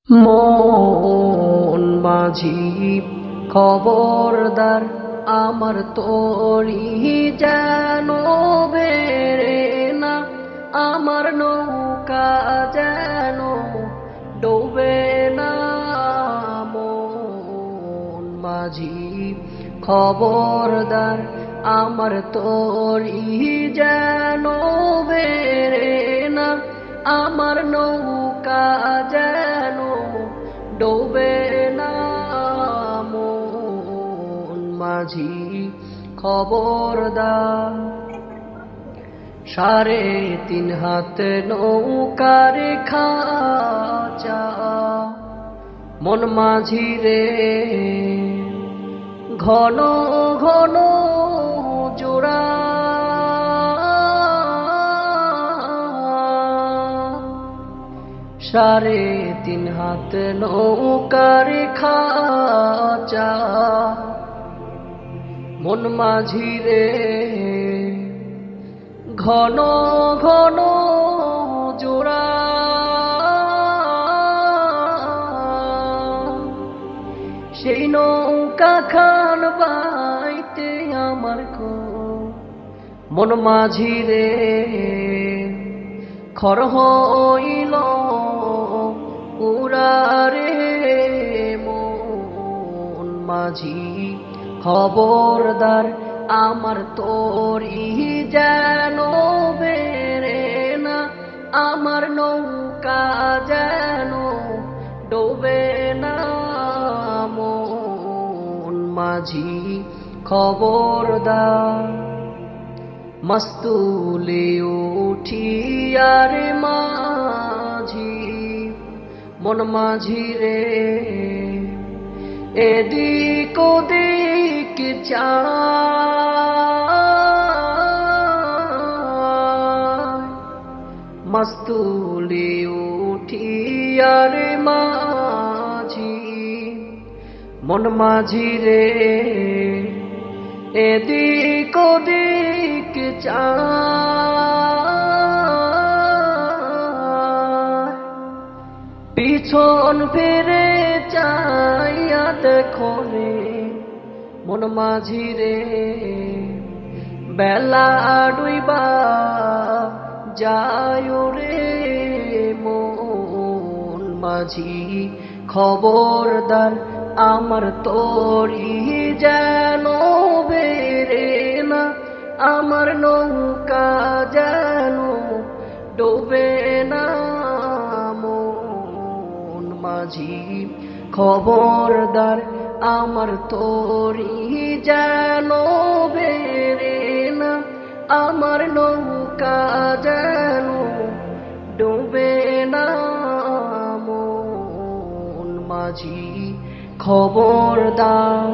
মন মাঝি খবরদার, আমার তরি যেন বেড়ে না, আমার নৌকা যেন ডোবে না। মন মাঝি খবরদার, আমার তরি যেন বেড়ে না, আমার নৌকা যেন ডোবে না। মন মাঝি খবরদার, 3.5 হাত নৌকার খাঁচা, মন মাঝি রে ঘন ঘন জোড়া। 3.5 হাত নৌকার খাঁচা, মন মাঝি রে ঘন ঘন জোড়া। সেই নৌকা খান বাইতে আমার মন মাঝি রে খর হইল উড়ারে। মন মাঝি খবরদার, আমার তরি যেন বেড়ে না, আমার নৌকা যেন ডোবে না। মন মাঝি খবরদার, মস্তুলে উঠিয়ার মাঝি, মন মাঝি রে এদিক ওদিক চায়। মস্তুলে উঠিয়ার মাঝি, মন মাঝি রে এদিক ওদিক চায়। পিছন ফিরে চাইয়া দেখো রে মন মাঝি রে, বেলা ডুইবা যায় রে। মন মাঝি খবরদার, আমার তরি যেন বেড়ে না, আমার নৌকা যেন ডোবে না। মন মাঝি খবরদার, আমার তরি যেন বেড়ে না, আমার নৌকা যেন ডোবে না। মন মাঝি খবরদার।